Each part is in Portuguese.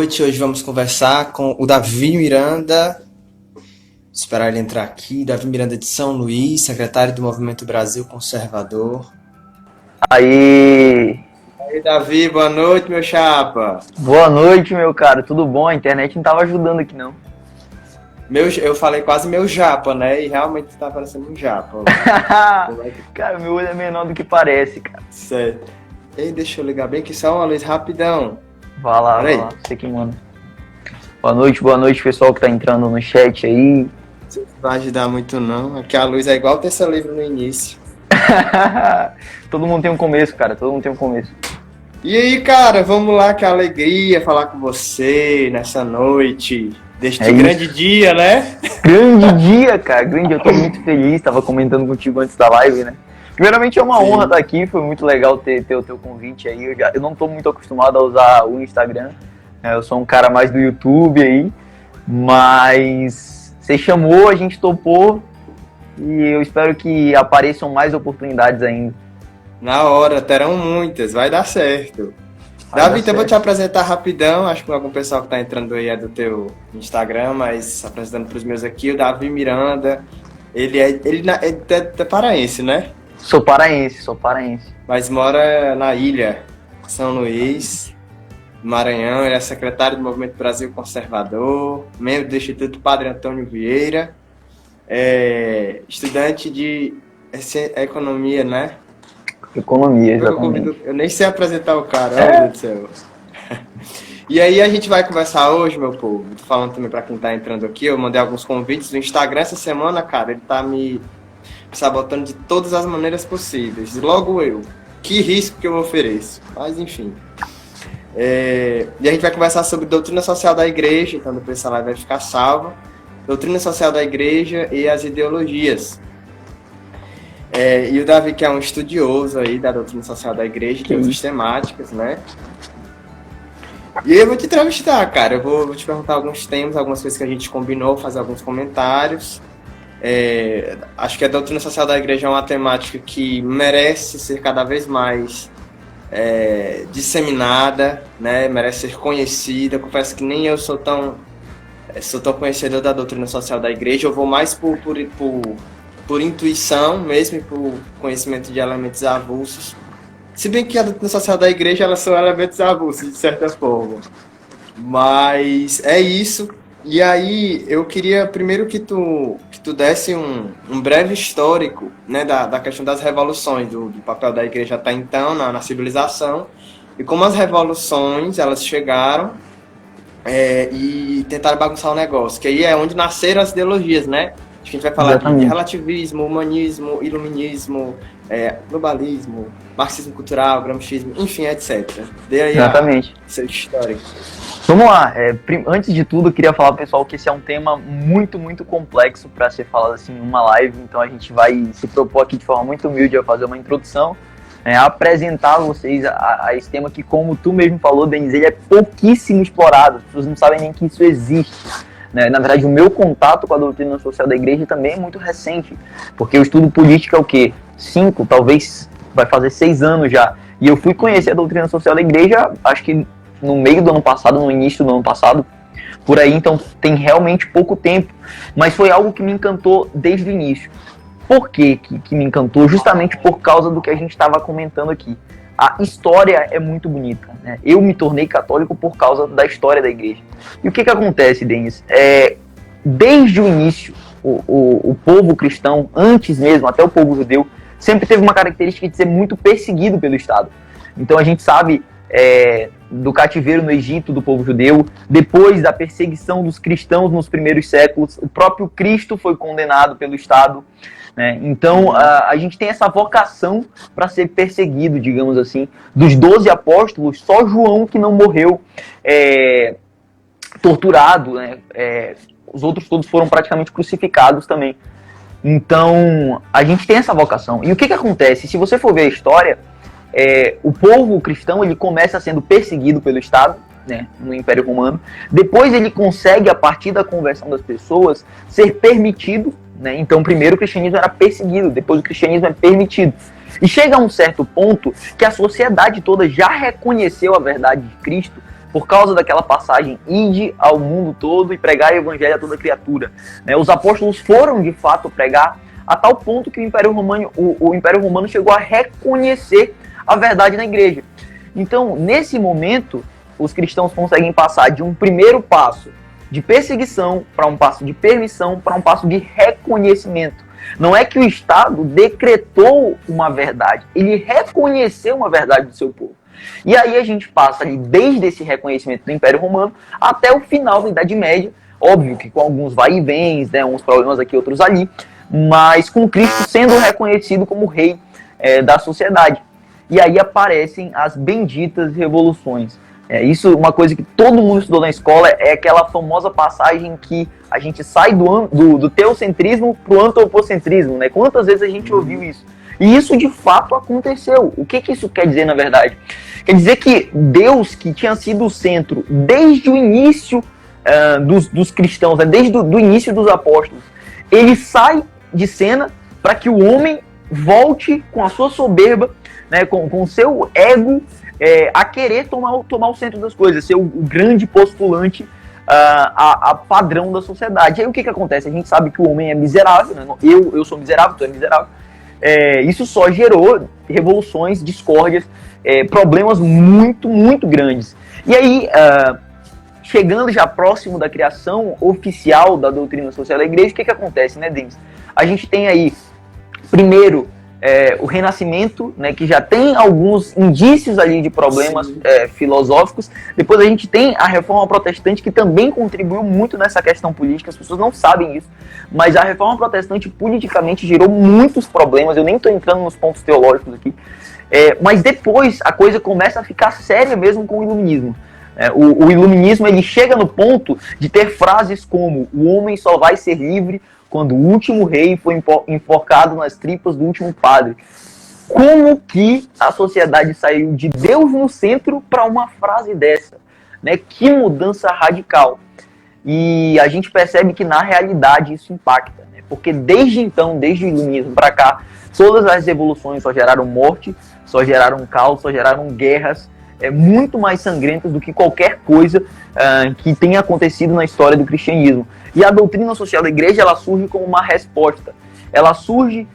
noite. Hoje vamos conversar com o Davi Miranda. Esperar ele entrar aqui. Davi Miranda de São Luís, secretário do Movimento Brasil Conservador. Aí, Davi, boa noite, meu chapa. boa noite, meu cara, tudo bom? A internet não tava ajudando aqui, não. Eu falei quase meu japa, né? E realmente tá parecendo um japa. Cara, meu olho é menor do que parece, cara. Certo. Ei, deixa eu ligar bem aqui só uma luz rapidão. Vai lá, você que manda. Boa noite, pessoal que tá entrando no chat aí. Não vai ajudar muito não. Aqui a luz é igual o terceiro livro no início. Todo mundo tem um começo, cara, todo mundo tem um começo. E aí, cara, vamos lá, que alegria falar com você nessa noite, deste grande dia, né? Grande dia, cara, grande, eu tô muito feliz, tava comentando contigo antes da live, né? Primeiramente é uma honra estar aqui, foi muito legal ter o teu convite aí, eu não tô muito acostumado a usar o Instagram, né? Eu sou um cara mais do YouTube aí, mas você chamou, a gente topou e eu espero que apareçam mais oportunidades ainda. Na hora, terão muitas, vai dar certo. Davi, então eu vou te apresentar rapidão, acho que algum pessoal que tá entrando aí é do teu Instagram, mas apresentando pros meus aqui, o Davi Miranda, ele é paraense, né? Sou paraense. Mas mora na ilha, São Luís, Maranhão, ele é secretário do Movimento Brasil Conservador, membro do Instituto Padre Antônio Vieira, estudante de economia, né? Economia, exatamente. Eu nem sei apresentar o cara, meu Deus do céu. E aí a gente vai conversar hoje, meu povo. Tô falando também pra quem tá entrando aqui, eu mandei alguns convites no Instagram essa semana, cara, ele tá me sabotando de todas as maneiras possíveis. Logo eu. Que risco que eu ofereço. Mas enfim. E a gente vai conversar sobre doutrina social da igreja, então depois essa live vai ficar salva. Doutrina social da igreja e as ideologias. E o Davi, que é um estudioso aí da doutrina social da igreja, tem outras temáticas, né? E eu vou te entrevistar, cara. Eu vou te perguntar alguns temas, algumas coisas que a gente combinou, fazer alguns comentários. Acho que a doutrina social da igreja é uma temática que merece ser cada vez mais disseminada, né? Merece ser conhecida. Confesso que nem eu sou tão conhecedor da doutrina social da igreja. Eu vou mais por intuição mesmo e por conhecimento de elementos avulsos. Se bem que a doutrina social da igreja, elas são elementos avulsos, de certa forma. Mas é isso. E aí, eu queria primeiro que tu desse um breve histórico, né, da questão das revoluções, do papel da igreja até então na civilização, e como as revoluções, elas chegaram e tentaram bagunçar o negócio, que aí é onde nasceram as ideologias, né? Acho que a gente vai falar de relativismo, humanismo, iluminismo, globalismo, marxismo cultural, gramscismo, enfim, etc. Dê aí seu histórico. Vamos lá, antes de tudo eu queria falar pro pessoal que esse é um tema muito, muito complexo para ser falado assim em uma live, então a gente vai se propor aqui de forma muito humilde a fazer uma introdução, apresentar a vocês a esse tema que, como tu mesmo falou, Denis, ele é pouquíssimo explorado, as pessoas não sabem nem que isso existe. Na verdade, o meu contato com a doutrina social da igreja também é muito recente, porque eu estudo política há o quê? 5, talvez vai fazer 6 anos já, e eu fui conhecer a doutrina social da igreja, acho que no meio do ano passado, no início do ano passado, por aí, então tem realmente pouco tempo, mas foi algo que me encantou desde o início. Por que me encantou? Justamente por causa do que a gente estava comentando aqui. A história é muito bonita, né? Eu me tornei católico por causa da história da igreja. E o que acontece, Denis? Desde o início, o povo cristão, antes mesmo, até o povo judeu, sempre teve uma característica de ser muito perseguido pelo Estado. Então a gente sabe do cativeiro no Egito do povo judeu, depois da perseguição dos cristãos nos primeiros séculos, o próprio Cristo foi condenado pelo Estado, né? Então a gente tem essa vocação para ser perseguido, digamos assim. Dos 12 apóstolos, só João que não morreu torturado, né? Os outros todos foram praticamente crucificados também. Então a gente tem essa vocação. E o que acontece? Se você for ver a história, o povo cristão ele começa sendo perseguido pelo Estado, né, no Império Romano. Depois ele consegue, a partir da conversão das pessoas, ser permitido, né? Então primeiro o cristianismo era perseguido, depois o cristianismo é permitido. E chega a um certo ponto que a sociedade toda já reconheceu a verdade de Cristo, por causa daquela passagem, ide ao mundo todo e pregai o evangelho a toda criatura. Os apóstolos foram, de fato, pregar a tal ponto que o Império Romano chegou a reconhecer a verdade na igreja. Então, nesse momento, os cristãos conseguem passar de um primeiro passo de perseguição para um passo de permissão, para um passo de reconhecimento. Não é que o Estado decretou uma verdade, ele reconheceu uma verdade do seu povo. E aí a gente passa ali desde esse reconhecimento do Império Romano até o final da Idade Média, óbvio que com alguns vai e vens, uns problemas aqui, outros ali, mas com Cristo sendo reconhecido como rei da sociedade. E aí aparecem as benditas revoluções. Isso é uma coisa que todo mundo estudou na escola, é aquela famosa passagem que a gente sai do teocentrismo para o antropocentrismo, né? Quantas vezes a gente ouviu isso? E isso de fato aconteceu. O que isso quer dizer na verdade? Quer dizer que Deus, que tinha sido o centro desde o início dos cristãos, né? Desde o início dos apóstolos, ele sai de cena para que o homem volte com a sua soberba, né? Com o seu ego, a querer tomar o centro das coisas, ser o grande postulante a padrão da sociedade. Aí o que acontece? A gente sabe que o homem é miserável, né? Eu sou miserável, tu é miserável. Isso só gerou revoluções, discórdias, problemas muito, muito grandes. E aí, chegando já próximo da criação oficial da doutrina social da igreja, o que acontece, né, Denis? A gente tem aí, primeiro, o Renascimento, né, que já tem alguns indícios ali de problemas filosóficos. Depois a gente tem a Reforma Protestante, que também contribuiu muito nessa questão política. As pessoas não sabem isso, mas a Reforma Protestante politicamente gerou muitos problemas. Eu nem estou entrando nos pontos teológicos aqui, mas depois a coisa começa a ficar séria mesmo com o Iluminismo. O Iluminismo, ele chega no ponto de ter frases como: o homem só vai ser livre quando o último rei foi enforcado nas tripas do último padre. Como que a sociedade saiu de Deus no centro para uma frase dessa? Né? Que mudança radical. E a gente percebe que na realidade isso impacta. Né? Porque desde então, desde o Iluminismo para cá, todas as revoluções só geraram morte, só geraram caos, só geraram guerras muito mais sangrentas do que qualquer coisa que tenha acontecido na história do cristianismo. E a doutrina social da igreja, ela surge como uma resposta. Ela surge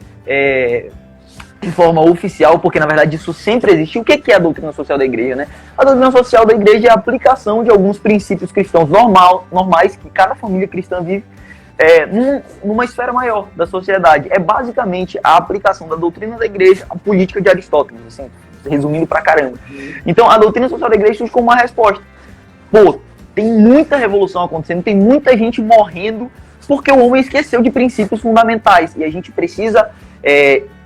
de forma oficial, porque na verdade isso sempre existiu. O que é a doutrina social da igreja, né? A doutrina social da igreja é a aplicação de alguns princípios cristãos normais que cada família cristã vive numa esfera maior da sociedade. É basicamente a aplicação da doutrina da igreja à política de Aristóteles, assim, resumindo pra caramba. Então a doutrina social da igreja surge como uma resposta. Pô, tem muita revolução acontecendo, tem muita gente morrendo porque o homem esqueceu de princípios fundamentais. E a gente precisa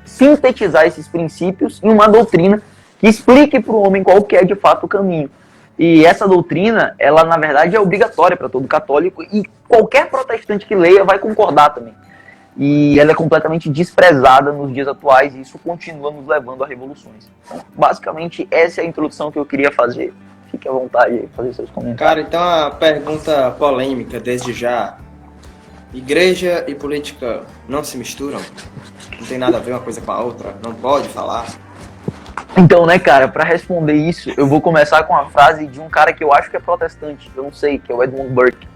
sintetizar esses princípios em uma doutrina que explique para o homem qual que é de fato o caminho. E essa doutrina, ela na verdade é obrigatória para todo católico, e qualquer protestante que leia vai concordar também. E ela é completamente desprezada nos dias atuais, e isso continua nos levando a revoluções. Então, basicamente, essa é a introdução que eu queria fazer. Fique à vontade de fazer seus comentários. Cara, então a pergunta polêmica desde já: igreja e política não se misturam? Não tem nada a ver uma coisa com a outra? Não pode falar? Então, né, cara, para responder isso, eu vou começar com a frase de um cara que eu acho que é protestante, eu não sei, que é o Edmund Burke.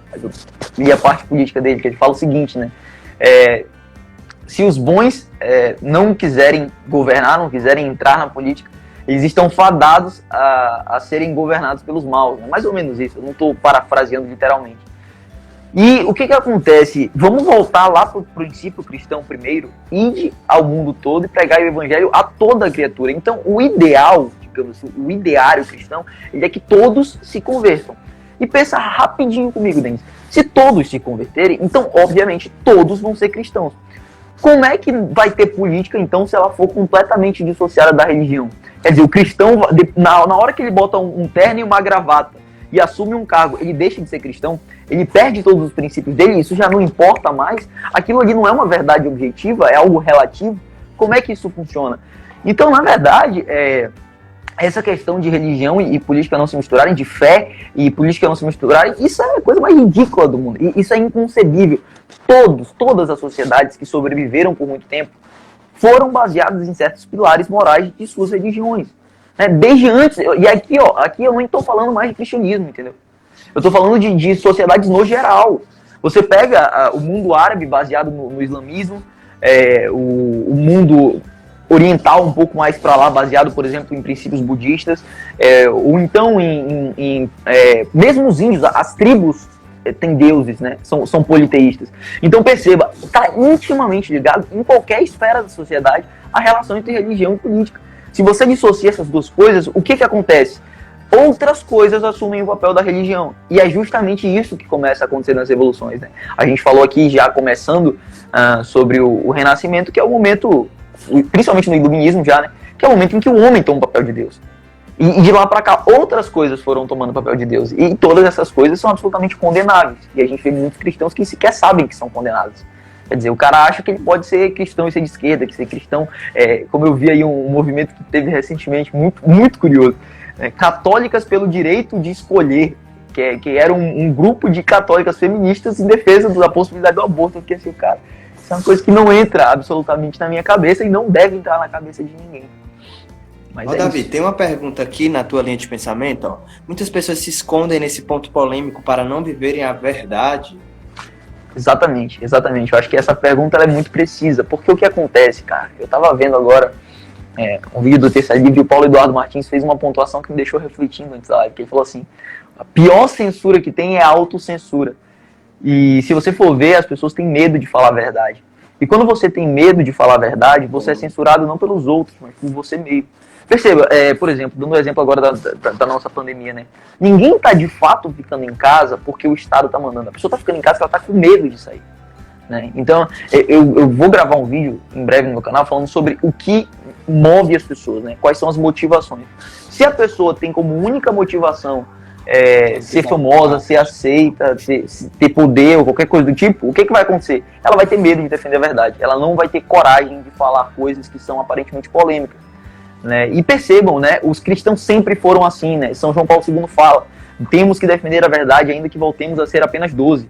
E a parte política dele, que ele fala o seguinte, né? Se os bons não quiserem governar, não quiserem entrar na política, eles estão fadados a serem governados pelos maus, né? Mais ou menos isso, eu não estou parafraseando literalmente. E o que acontece? Vamos voltar lá para o princípio cristão primeiro: ide ao mundo todo e pregai o evangelho a toda criatura. Então, o ideal, digamos assim, o ideário cristão, ele é que todos se convertam. E pensa rapidinho comigo, Denis. Se todos se converterem, então, obviamente, todos vão ser cristãos. Como é que vai ter política, então, se ela for completamente dissociada da religião? Quer dizer, o cristão, na hora que ele bota um terno e uma gravata e assume um cargo, ele deixa de ser cristão, ele perde todos os princípios dele, isso já não importa mais, aquilo ali não é uma verdade objetiva, é algo relativo. Como é que isso funciona? Então, na verdade, essa questão de religião e política não se misturarem, de fé e política não se misturarem, isso é a coisa mais ridícula do mundo, isso é inconcebível. Todas as sociedades que sobreviveram por muito tempo foram baseadas em certos pilares morais de suas religiões. né? Desde antes, e aqui eu não estou falando mais de cristianismo, entendeu? Eu estou falando de sociedades no geral. Você pega o mundo árabe baseado no islamismo, o mundo oriental um pouco mais para lá, baseado, por exemplo, em princípios budistas, ou então mesmo os índios, as tribos têm deuses, né? São politeístas. Então perceba, está intimamente ligado em qualquer esfera da sociedade a relação entre religião e política. Se você dissocia essas duas coisas, o que acontece? Outras coisas assumem o papel da religião. E é justamente isso que começa a acontecer nas revoluções, né? A gente falou aqui, já começando, sobre o Renascimento, que é o momento, principalmente no Iluminismo já, né? Que é o momento em que o homem toma o papel de Deus. E de lá para cá, outras coisas foram tomando o papel de Deus. E todas essas coisas são absolutamente condenáveis. E a gente vê muitos cristãos que sequer sabem que são condenados. Quer dizer, o cara acha que ele pode ser cristão e ser de esquerda, que ser cristão, como eu vi aí um movimento que teve recentemente, muito, muito curioso, católicas pelo direito de escolher, que era um grupo de católicas feministas em defesa da possibilidade do aborto. Porque assim, cara, isso é uma coisa que não entra absolutamente na minha cabeça e não deve entrar na cabeça de ninguém. Mas Davi, tem uma pergunta aqui na tua linha de pensamento, ó. Muitas pessoas se escondem nesse ponto polêmico para não viverem a verdade. Exatamente. Eu acho que essa pergunta ela é muito precisa, porque o que acontece, cara, eu tava vendo agora um vídeo do Terça Livre e o Paulo Eduardo Martins fez uma pontuação que me deixou refletindo antes da live, que ele falou assim, a pior censura que tem é a autocensura. E se você for ver, as pessoas têm medo de falar a verdade. E quando você tem medo de falar a verdade, você é censurado não pelos outros, mas por você mesmo. Perceba, por exemplo, dando um exemplo agora da nossa pandemia, né? Ninguém tá de fato ficando em casa porque o Estado tá mandando. A pessoa tá ficando em casa porque ela tá com medo de sair, né? Então, eu vou gravar um vídeo em breve no meu canal falando sobre o que move as pessoas, né? Quais são as motivações. Se a pessoa tem como única motivação ser famosa, ser aceita, ter poder ou qualquer coisa do tipo, o que vai acontecer? Ela vai ter medo de defender a verdade. Ela não vai ter coragem de falar coisas que são aparentemente polêmicas. Né? E percebam, né, os cristãos sempre foram assim, né? São João Paulo II fala, temos que defender a verdade ainda que voltemos a ser apenas 12.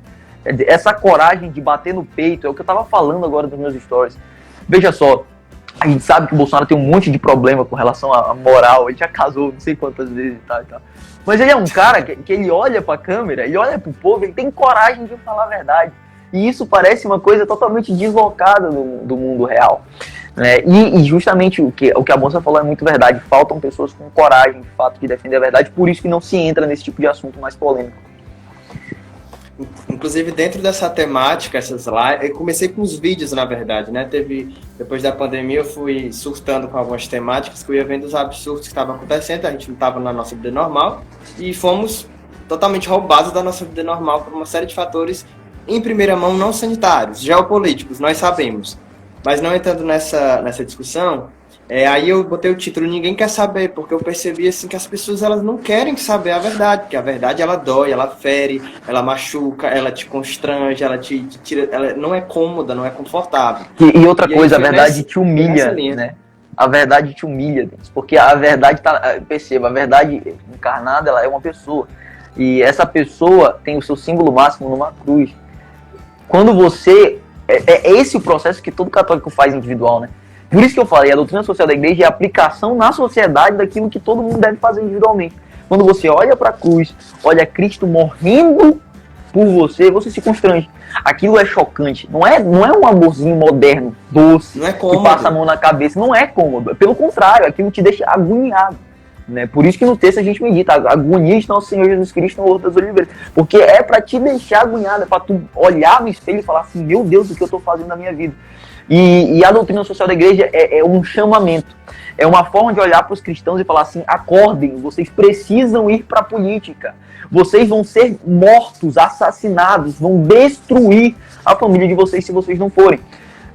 Essa coragem de bater no peito é o que eu estava falando agora dos meus stories. Veja só, a gente sabe que o Bolsonaro tem um monte de problema com relação à moral, ele já casou não sei quantas vezes e tal. Mas ele é um cara que ele olha para a câmera, ele olha para o povo, ele tem coragem de falar a verdade. E isso parece uma coisa totalmente deslocada do mundo real. E justamente o que a moça falou é muito verdade. Faltam pessoas com coragem, de fato, de defender a verdade. Por isso que não se entra nesse tipo de assunto mais polêmico. Inclusive, dentro dessa temática, essas lives, eu comecei com os vídeos, na verdade, né? Depois da pandemia, eu fui surtando com algumas temáticas, que eu ia vendo os absurdos que estavam acontecendo, a gente não estava na nossa vida normal, e fomos totalmente roubados da nossa vida normal por uma série de fatores, em primeira mão, não sanitários, geopolíticos, nós sabemos. Mas não entrando nessa discussão, aí eu botei o título Ninguém Quer Saber, porque eu percebi assim, que as pessoas elas não querem saber a verdade, porque a verdade ela dói, ela fere, ela machuca, ela te constrange, ela te tira, ela não é cômoda, não é confortável. E outra coisa, a verdade te humilha, né? A verdade te humilha, porque a verdade perceba, a verdade encarnada ela é uma pessoa, e essa pessoa tem o seu símbolo máximo numa cruz. Quando você... É esse o processo que todo católico faz individual, né? Por isso que eu falei, a doutrina social da igreja é a aplicação na sociedade daquilo que todo mundo deve fazer individualmente. Quando você olha para a cruz, olha Cristo morrendo por você, você se constrange. Aquilo é chocante. Não é um amorzinho moderno, doce, não é cômodo, que passa a mão na cabeça. Não é cômodo. Pelo contrário, aquilo te deixa agoniado. Né? Por isso que no texto a gente medita a agonia de nosso Senhor Jesus Cristo no Horto das Oliveiras, porque é para te deixar agoniado, é para tu olhar no espelho e falar assim, meu Deus, o que eu estou fazendo na minha vida. E a doutrina social da igreja é um chamamento, é uma forma de olhar para os cristãos e falar assim, acordem, vocês precisam ir para a política, vocês vão ser mortos, assassinados, vão destruir a família de vocês se vocês não forem.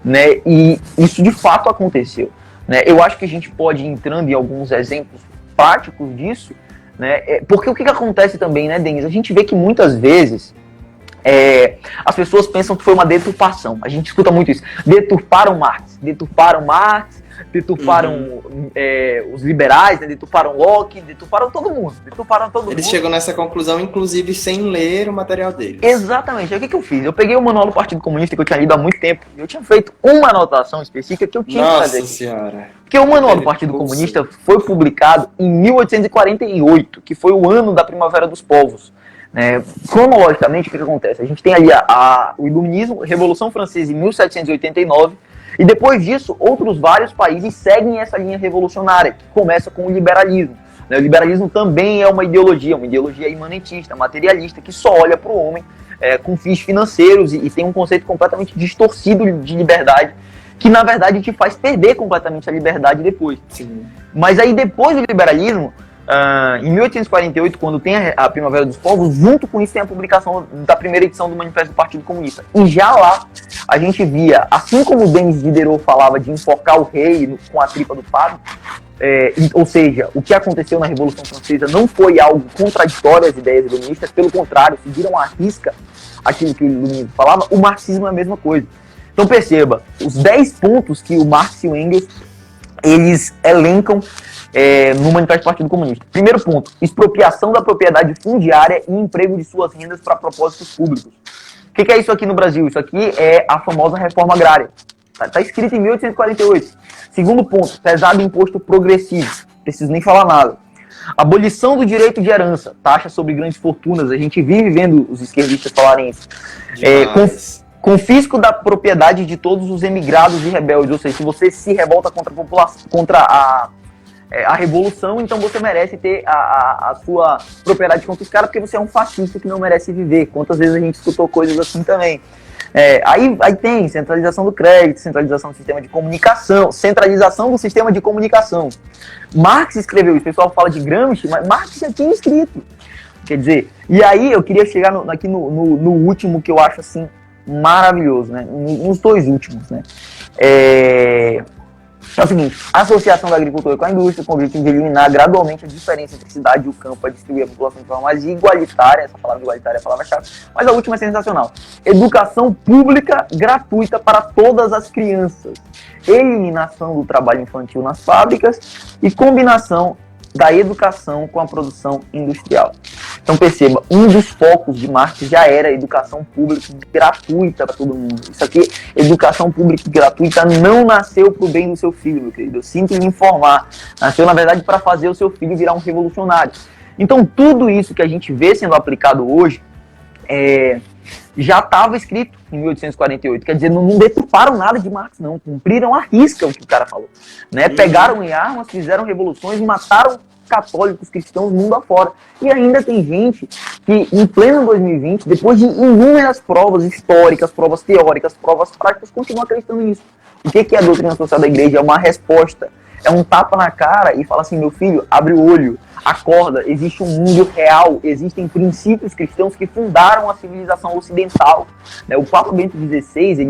Né? E isso de fato aconteceu. Né? Eu acho que a gente pode ir entrando em alguns exemplos práticos disso, né? Porque o que acontece também, né, Denis? A gente vê que muitas vezes as pessoas pensam que foi uma deturpação. A gente escuta muito isso. Deturparam Marx, deturparam os liberais, né? Deturparam Locke, deturparam todo mundo. Eles chegam nessa conclusão, inclusive, sem ler o material deles. Exatamente. Aí o que eu fiz? Eu peguei o manual do Partido Comunista que eu tinha lido há muito tempo, e eu tinha feito uma anotação específica que eu tinha que fazer. Nossa Senhora! Porque o manual do Partido Comunista foi publicado em 1848, que foi o ano da Primavera dos Povos. Cronologicamente, o que acontece? A gente tem ali o Iluminismo, a Revolução Francesa em 1789, e depois disso, outros vários países seguem essa linha revolucionária, que começa com o liberalismo. O liberalismo também é uma ideologia imanentista, materialista, que só olha para o homem com fins financeiros e tem um conceito completamente distorcido de liberdade, que na verdade te faz perder completamente a liberdade depois. Sim. Mas aí depois do liberalismo, em 1848, quando tem a Primavera dos Povos, junto com isso tem a publicação da primeira edição do Manifesto do Partido Comunista. E já lá a gente via, assim como o Denis Diderot falava de enforcar o rei com a tripa do padre, ou seja, o que aconteceu na Revolução Francesa não foi algo contraditório às ideias iluministas, pelo contrário, seguiram à risca aquilo que o iluminismo falava. O marxismo é a mesma coisa. Então perceba, os 10 pontos que o Marx e o Engels eles elencam no Manifesto do Partido Comunista. Primeiro ponto, expropriação da propriedade fundiária e emprego de suas rendas para propósitos públicos. O que é isso aqui no Brasil? Isso aqui é a famosa reforma agrária. Está escrito em 1848. Segundo ponto, pesado imposto progressivo. Não preciso nem falar nada. Abolição do direito de herança, taxa sobre grandes fortunas. A gente vive vendo os esquerdistas falarem isso. Confisco da propriedade de todos os emigrados e rebeldes. Ou seja, se você se revolta contra a população, contra a revolução, então você merece ter a sua propriedade confiscada porque você é um fascista que não merece viver. Quantas vezes a gente escutou coisas assim também. Aí tem centralização do crédito, centralização do sistema de comunicação, centralização do sistema de comunicação. Marx escreveu isso, o pessoal fala de Gramsci, mas Marx já tinha escrito. Quer dizer, e aí eu queria chegar aqui no último que eu acho assim maravilhoso, né? Nos dois últimos, né? É o seguinte, associação da agricultura com a indústria, com o objetivo de eliminar gradualmente a diferença entre cidade e o campo, para distribuir a população de forma mais igualitária. Essa palavra igualitária é a palavra-chave, mas a última é sensacional. Educação pública gratuita para todas as crianças. Eliminação do trabalho infantil nas fábricas e combinação da educação com a produção industrial. Então perceba, um dos focos de Marx já era a educação pública gratuita para todo mundo. Isso aqui, educação pública gratuita, não nasceu para o bem do seu filho, meu querido. Eu sinto lhe informar. Nasceu, na verdade, para fazer o seu filho virar um revolucionário. Então tudo isso que a gente vê sendo aplicado hoje já estava escrito em 1848. Quer dizer, não deturparam nada de Marx, não. Cumpriram à risca o que o cara falou. Pegaram em armas, fizeram revoluções, mataram católicos, cristãos, mundo afora. E ainda tem gente que, em pleno 2020, depois de inúmeras provas históricas, provas teóricas, provas práticas, continua acreditando nisso. O que é a doutrina social da igreja? É uma resposta. É um tapa na cara e fala assim, meu filho, abre o olho, acorda, existe um mundo real, existem princípios cristãos que fundaram a civilização ocidental. O Papa Bento XVI,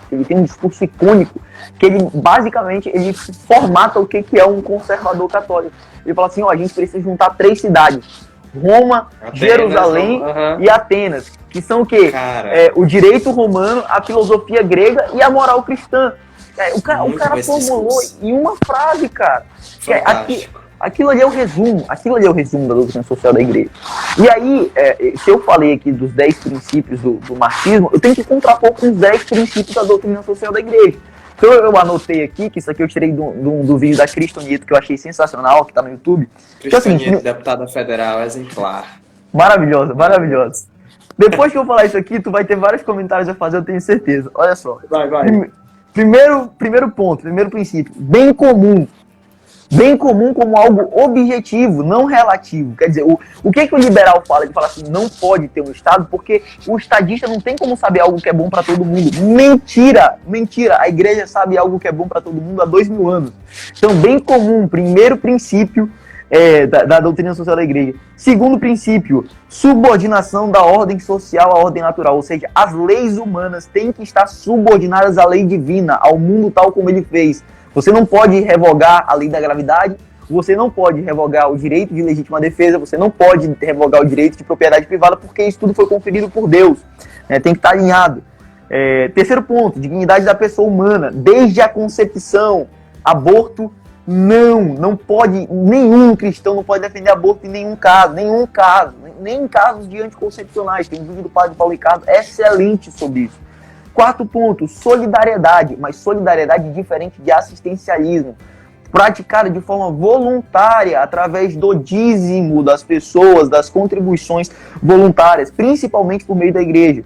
ele tem um discurso icônico, que ele, basicamente, ele formata o que é um conservador católico. Ele fala assim, a gente precisa juntar 3 cidades, Roma, Atenas, Jerusalém e Atenas, que são o quê? O direito romano, a filosofia grega e a moral cristã. O cara formulou em uma frase, cara. Aquilo ali é o resumo. Aquilo ali é o resumo da doutrina social da igreja. E aí, se eu falei aqui dos 10 princípios do marxismo, eu tenho que contrapor com os 10 princípios da doutrina social da igreja. Então eu anotei aqui, que isso aqui eu tirei do vídeo da Cristo Nieto, que eu achei sensacional, que tá no YouTube. Cristo Nieto, deputada federal, exemplar. Maravilhosa, maravilhosa. Depois que eu falar isso aqui, tu vai ter vários comentários a fazer, eu tenho certeza. Olha só. Vai. Primeiro ponto, primeiro princípio, bem comum. Bem comum como algo objetivo, não relativo. Quer dizer, o que o liberal fala? Ele fala assim, não pode ter um Estado porque o estadista não tem como saber algo que é bom para todo mundo. Mentira! A igreja sabe algo que é bom para todo mundo há 2000 anos. Então, bem comum, primeiro princípio da doutrina social da igreja. Segundo princípio, subordinação da ordem social à ordem natural. Ou seja, as leis humanas têm que estar subordinadas à lei divina, ao mundo tal como ele fez. Você não pode revogar a lei da gravidade, você não pode revogar o direito de legítima defesa, você não pode revogar o direito de propriedade privada, porque isso tudo foi conferido por Deus. Tem que estar alinhado. Terceiro ponto, dignidade da pessoa humana, desde a concepção. Aborto, não pode, nenhum cristão não pode defender aborto em nenhum caso, nem em casos de anticoncepcionais. Tem um vídeo do padre Paulo Ricardo excelente sobre isso. 4 pontos, solidariedade, mas solidariedade diferente de assistencialismo, praticada de forma voluntária, através do dízimo das pessoas, das contribuições voluntárias, principalmente por meio da igreja.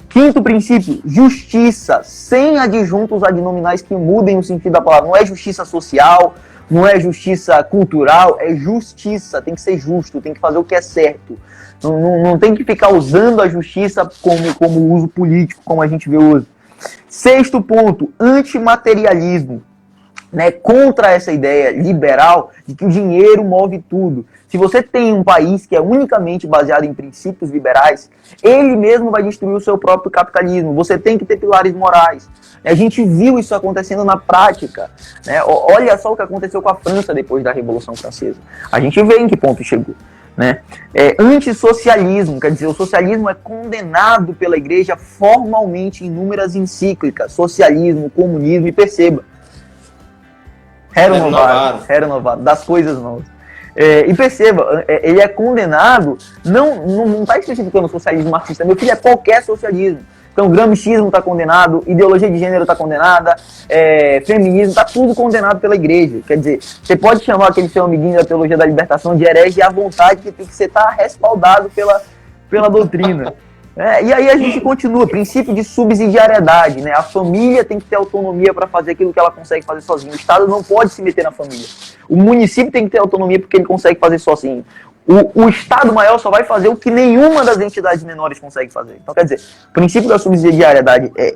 5º princípio, justiça, sem adjuntos adnominais que mudem o sentido da palavra. Não é justiça social, não é justiça cultural, é justiça, tem que ser justo, tem que fazer o que é certo. Não tem que ficar usando a justiça como uso político, como a gente vê hoje. 6º ponto, antimaterialismo. Né, contra essa ideia liberal de que o dinheiro move tudo. Se você tem um país que é unicamente baseado em princípios liberais, ele mesmo vai destruir o seu próprio capitalismo. Você tem que ter pilares morais. A gente viu isso acontecendo na prática. Né? Olha só o que aconteceu com a França depois da Revolução Francesa. A gente vê em que ponto chegou. Né? Antissocialismo, quer dizer, o socialismo é condenado pela igreja formalmente em inúmeras encíclicas. Socialismo, comunismo, e perceba, renovaram, das coisas novas. E perceba, ele é condenado, não está especificando o socialismo marxista, meu filho, é qualquer socialismo. Então, gramscismo está condenado, ideologia de gênero está condenada, feminismo, está tudo condenado pela igreja. Quer dizer, você pode chamar aquele seu amiguinho da teologia da libertação de herege à vontade, que tem que estar respaldado pela doutrina. E aí a gente continua, princípio de subsidiariedade, né? A família tem que ter autonomia para fazer aquilo que ela consegue fazer sozinha. O Estado não pode se meter na família. O município tem que ter autonomia porque ele consegue fazer sozinho. O Estado maior só vai fazer o que nenhuma das entidades menores consegue fazer. Então, quer dizer, o princípio da subsidiariedade é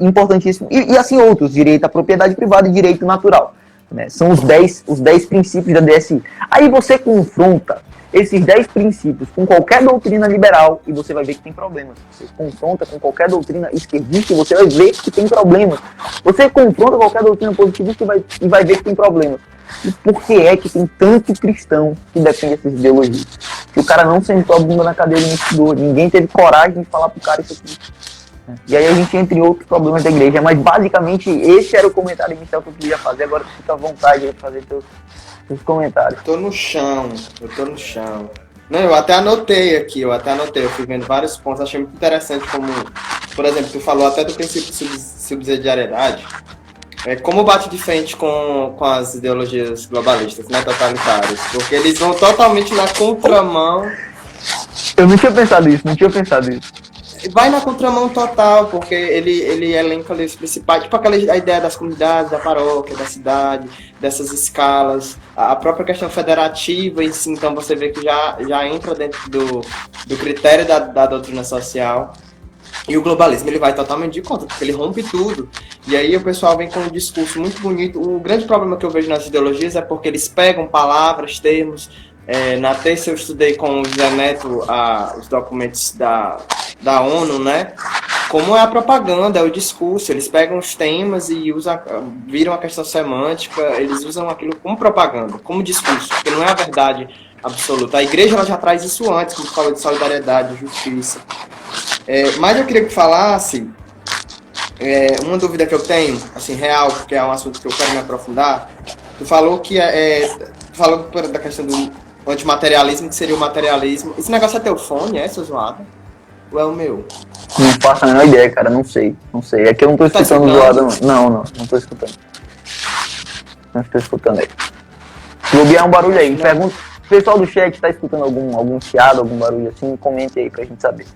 importantíssimo. E assim outros, direito à propriedade privada e direito natural. Né? São os 10 princípios da DSI. Aí você confronta esses 10 princípios com qualquer doutrina liberal e você vai ver que tem problemas. Você confronta com qualquer doutrina esquerdista e você vai ver que tem problemas. Você confronta qualquer doutrina positivista e vai ver que tem problemas. E por que é que tem tanto cristão que defende essas ideologias? Que o cara não sentou a bunda na cadeira e não estudou. Ninguém teve coragem de falar pro cara isso aqui. E aí a gente entra em outros problemas da igreja. Mas basicamente esse era o comentário inicial que eu queria fazer. Agora fica à vontade de fazer os comentários. Eu tô no chão. Não, eu até anotei, eu fui vendo vários pontos, achei muito interessante como, por exemplo, tu falou até do princípio de subsidiariedade, como bate de frente com as ideologias globalistas, né, totalitárias, porque eles vão totalmente na contramão. Eu não tinha pensado isso. Vai na contramão total, porque ele elenca ali os principais, tipo a ideia das comunidades, da paróquia, da cidade, dessas escalas, a própria questão federativa em si, então você vê que já entra dentro do critério da doutrina social. E o globalismo, ele vai totalmente de conta, porque ele rompe tudo. E aí o pessoal vem com um discurso muito bonito. O grande problema que eu vejo nas ideologias é porque eles pegam palavras, termos. Na terça eu estudei com o Zé Neto os documentos da ONU, né? Como é a propaganda, é o discurso. Eles pegam os temas e viram a questão semântica, eles usam aquilo como propaganda, como discurso, porque não é a verdade absoluta. A igreja ela já traz isso antes, como falou de solidariedade, de justiça. Mas eu queria que falasse uma dúvida que eu tenho, assim, real, porque é um assunto que eu quero me aprofundar. Tu falou que tu falou da questão do antimaterialismo, que seria o materialismo. Esse negócio é teu fone, seu zoado? Ou é o meu? Não faço a menor ideia, cara, não sei. É que eu não tô escutando o zoado, não. Não tô escutando. Não estou escutando aí. Bobear um barulho aí. Pergunta, o pessoal do chat tá escutando algum chiado, algum barulho assim? Comente aí pra gente saber.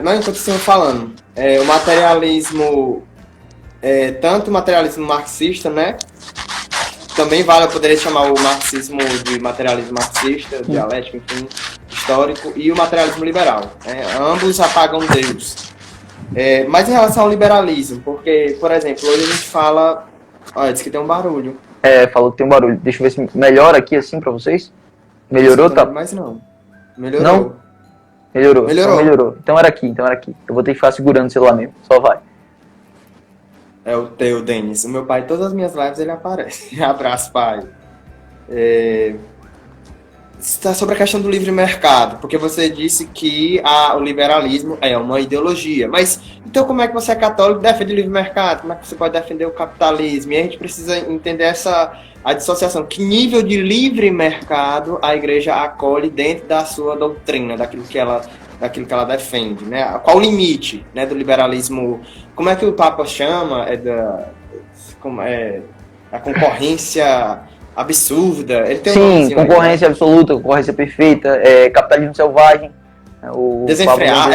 Não, enquanto estamos falando, o materialismo, tanto o materialismo marxista, né? Também vale, eu poderia chamar o marxismo de materialismo marxista, dialético, enfim, histórico, e o materialismo liberal. Ambos apagam Deus. Mas em relação ao liberalismo, porque, por exemplo, hoje a gente fala... Olha, diz que tem um barulho. Falou que tem um barulho. Deixa eu ver se melhora aqui assim pra vocês. Melhorou, tá? Mas não. Melhorou. Não? Melhorou. Então era aqui. Eu vou ter que ficar segurando o celular mesmo. Só vai. É o teu, Denis. O meu pai, todas as minhas lives, ele aparece. Abraço, pai. sobre a questão do livre mercado, porque você disse que o liberalismo é uma ideologia, mas então como é que você é católico e defende o livre mercado? Como é que você pode defender o capitalismo? E a gente precisa entender a dissociação. Que nível de livre mercado a igreja acolhe dentro da sua doutrina, daquilo que ela defende, né? Qual o limite, né, do liberalismo? Como é que o Papa chama? A concorrência absurda. Ele tem Sim, concorrência absoluta, concorrência perfeita, capitalismo selvagem. Desenfrear,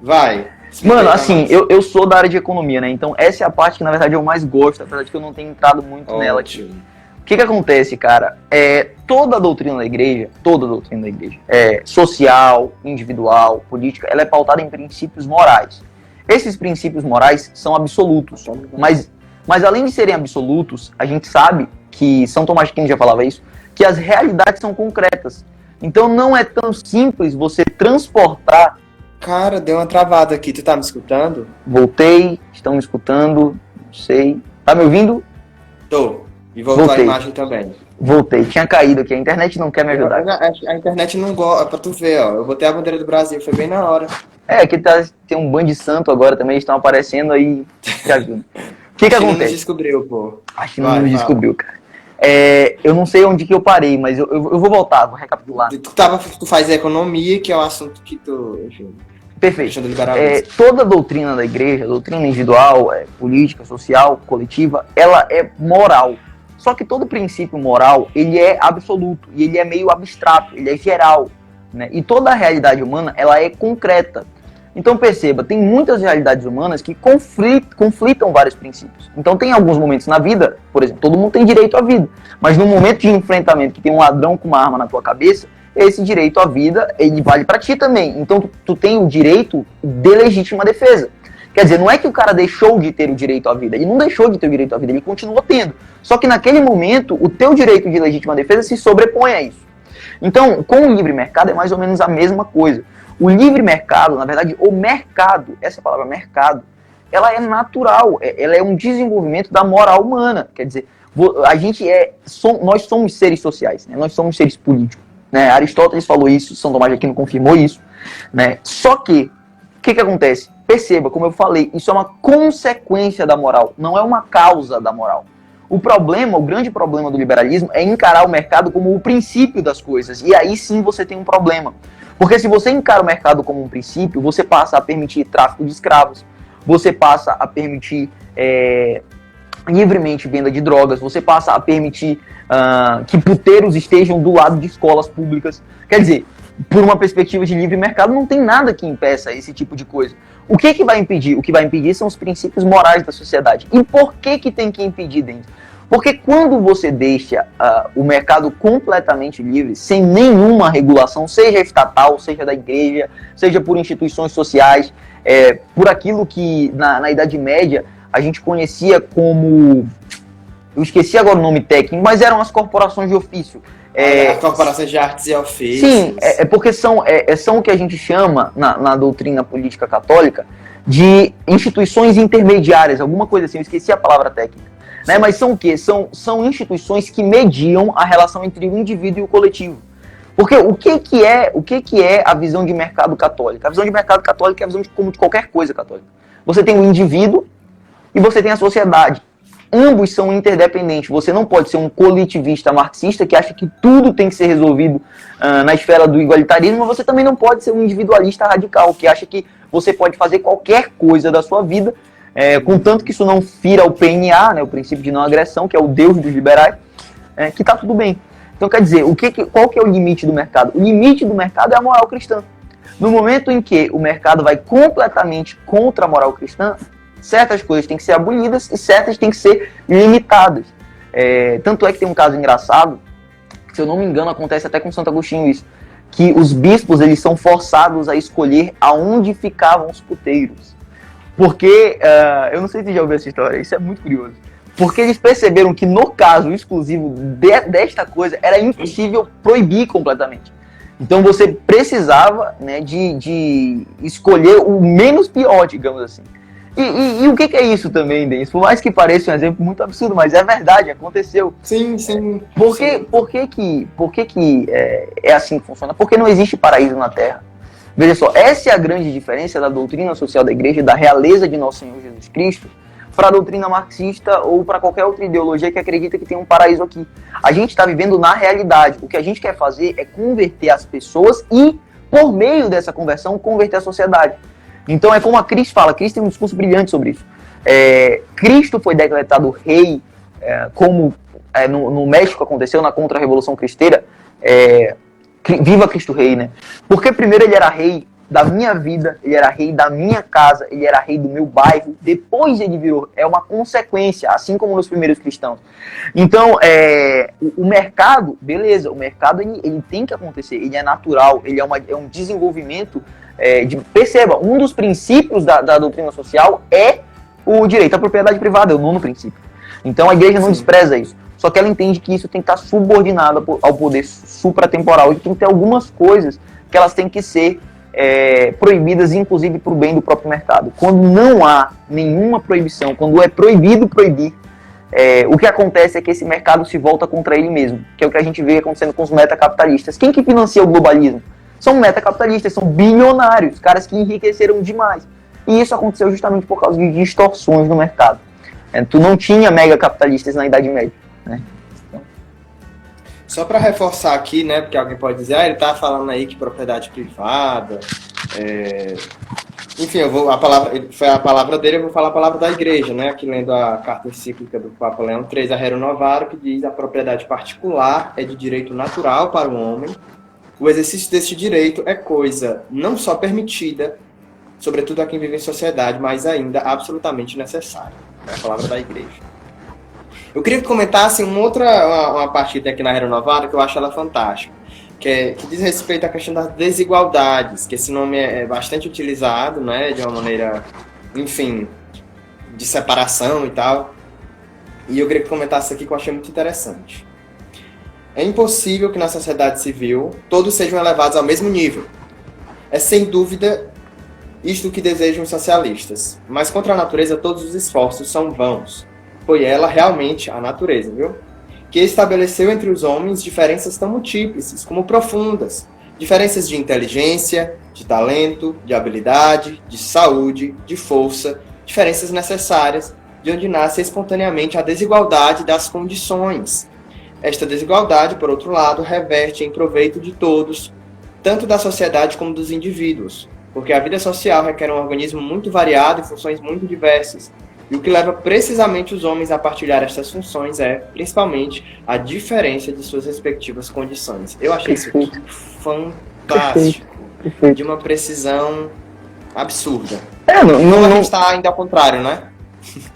vai. Mano, assim, eu sou da área de economia, né? Então essa é a parte que na verdade eu mais gosto, apesar de que eu não tenho entrado muito nela aqui. O que acontece, cara? Toda a doutrina da igreja, social, individual, política, ela é pautada em princípios morais. Esses princípios morais são absolutos, mas além de serem absolutos, a gente sabe que São Tomás de Aquino já falava isso, que as realidades são concretas. Então não é tão simples você transportar... Cara, deu uma travada aqui, tu tá me escutando? Voltei, estão me escutando, não sei. Tá me ouvindo? Tô. E voltou a imagem também. Voltei, tinha caído aqui, a internet não quer me ajudar. A internet não gosta, pra tu ver, ó, eu botei a bandeira do Brasil, foi bem na hora. Aqui tem um bando de santo agora também, estão aparecendo aí, te ajuda. O que acontece? A China nos descobriu, pô. A China nos descobriu, cara. Eu não sei onde que eu parei, mas eu vou voltar, vou recapitular. Tu faz a economia, que é o assunto que tu... Enfim, perfeito. Toda a doutrina da igreja, a doutrina individual, política, social, coletiva, ela é moral. Só que todo princípio moral, ele é absoluto, e ele é meio abstrato, ele é geral, né? E toda a realidade humana, ela é concreta. Então perceba, tem muitas realidades humanas que conflitam vários princípios. Então tem alguns momentos na vida, por exemplo, todo mundo tem direito à vida, mas no momento de enfrentamento que tem um ladrão com uma arma na tua cabeça, esse direito à vida, ele vale para ti também. Então tu tem o direito de legítima defesa. Quer dizer, não é que o cara deixou de ter o direito à vida, ele não deixou de ter o direito à vida, ele continuou tendo. Só que naquele momento, o teu direito de legítima defesa se sobrepõe a isso. Então, com o livre mercado é mais ou menos a mesma coisa. O livre mercado, na verdade, o mercado, essa palavra mercado, ela é natural, ela é um desenvolvimento da moral humana. Quer dizer, nós somos seres sociais, né? Nós somos seres políticos. Né? Aristóteles falou isso, São Tomás de Aquino confirmou isso. Né? Só que, o que acontece? Perceba, como eu falei, isso é uma consequência da moral, não é uma causa da moral. O grande problema do liberalismo é encarar o mercado como o princípio das coisas. E aí sim você tem um problema. Porque se você encara o mercado como um princípio, você passa a permitir tráfico de escravos, você passa a permitir livremente venda de drogas, você passa a permitir que puteiros estejam do lado de escolas públicas. Quer dizer, por uma perspectiva de livre mercado, não tem nada que impeça esse tipo de coisa. O que vai impedir? O que vai impedir são os princípios morais da sociedade. E por que tem que impedir dentro? Porque quando você deixa o mercado completamente livre, sem nenhuma regulação, seja estatal, seja da igreja, seja por instituições sociais, por aquilo que na Idade Média a gente conhecia como... Eu esqueci agora o nome técnico, mas eram as corporações de ofício. As corporações de artes e ofícios. Sim, porque são o que a gente chama, na doutrina política católica, de instituições intermediárias, alguma coisa assim, eu esqueci a palavra técnica. Né? Mas são o quê? São instituições que mediam a relação entre o indivíduo e o coletivo. Porque o que é a visão de mercado católica? A visão de mercado católica é a visão como de qualquer coisa católica. Você tem o indivíduo e você tem a sociedade. Ambos são interdependentes. Você não pode ser um coletivista marxista que acha que tudo tem que ser resolvido na esfera do igualitarismo, mas você também não pode ser um individualista radical que acha que você pode fazer qualquer coisa da sua vida, contanto que isso não fira o PNA, né, o princípio de não agressão, que é o Deus dos liberais, que está tudo bem. Então, quer dizer, qual que é o limite do mercado? O limite do mercado é a moral cristã. No momento em que o mercado vai completamente contra a moral cristã, certas coisas têm que ser abolidas e certas têm que ser limitadas. Tanto é que tem um caso engraçado, que, se eu não me engano, acontece até com Santo Agostinho isso, que os bispos eles são forçados a escolher aonde ficavam os puteiros. Porque, eu não sei se já ouviu essa história, isso é muito curioso. Porque eles perceberam que no caso exclusivo desta coisa, era impossível proibir completamente. Então você precisava, né, de escolher o menos pior, digamos assim. E o que é isso também, Denis? Por mais que pareça um exemplo muito absurdo, mas é verdade, aconteceu. Sim, sim. Por que é assim que funciona? Porque não existe paraíso na Terra. Veja só, essa é a grande diferença da doutrina social da igreja, da realeza de nosso Senhor Jesus Cristo, para a doutrina marxista ou para qualquer outra ideologia que acredita que tem um paraíso aqui. A gente está vivendo na realidade. O que a gente quer fazer é converter as pessoas e, por meio dessa conversão, converter a sociedade. Então é como a Cris fala, Cris tem um discurso brilhante sobre isso. Cristo foi decretado rei, como no México aconteceu na Contra-Revolução Cristeira, viva Cristo Rei, né? Porque primeiro ele era rei da minha vida, ele era rei da minha casa, ele era rei do meu bairro, depois ele virou, é uma consequência, assim como nos primeiros cristãos. Então, o mercado, beleza, o mercado ele tem que acontecer, ele é natural, ele é um desenvolvimento. Perceba, um dos princípios da doutrina social é o direito à propriedade privada, é o nono princípio. Então a igreja não despreza isso, só que ela entende que isso tem que estar subordinado ao poder supratemporal e que tem que ter algumas coisas que elas têm que ser proibidas, inclusive para o bem do próprio mercado. Quando não há nenhuma proibição, quando é proibido proibir, o que acontece é que esse mercado se volta contra ele mesmo, que é o que a gente vê acontecendo com os metacapitalistas. Quem que financia o globalismo? São metacapitalistas, são bilionários, caras que enriqueceram demais. E isso aconteceu justamente por causa de distorções no mercado. Tu não tinha megacapitalistas na Idade Média, né? Só para reforçar aqui, né, porque alguém pode dizer, ele tá falando aí que propriedade privada, enfim, foi a palavra dele, eu vou falar a palavra da igreja, né, aqui lendo a carta encíclica do Papa Leão III a Renovaram, que diz: a propriedade particular é de direito natural para o homem. O exercício deste direito é coisa não só permitida, sobretudo a quem vive em sociedade, mas ainda absolutamente necessária. É a palavra da igreja. Eu queria que comentasse uma parte que tem aqui na Renovada, que eu acho ela fantástica, que diz respeito à questão das desigualdades, que esse nome é bastante utilizado, né, de uma maneira, enfim, de separação e tal. E eu queria que comentasse aqui, que eu achei muito interessante. É impossível que na sociedade civil todos sejam elevados ao mesmo nível. É sem dúvida isto que desejam os socialistas. Mas contra a natureza todos os esforços são vãos. Foi ela realmente, a natureza, viu? Que estabeleceu entre os homens diferenças tão múltiplas como profundas. Diferenças de inteligência, de talento, de habilidade, de saúde, de força. Diferenças necessárias, de onde nasce espontaneamente a desigualdade das condições. Esta desigualdade, por outro lado, reverte em proveito de todos, tanto da sociedade como dos indivíduos, porque a vida social requer um organismo muito variado e funções muito diversas. E o que leva precisamente os homens a partilhar estas funções é, principalmente, a diferença de suas respectivas condições. Eu achei isso aqui fantástico, de uma precisão absurda. Não a gente está ainda ao contrário, né?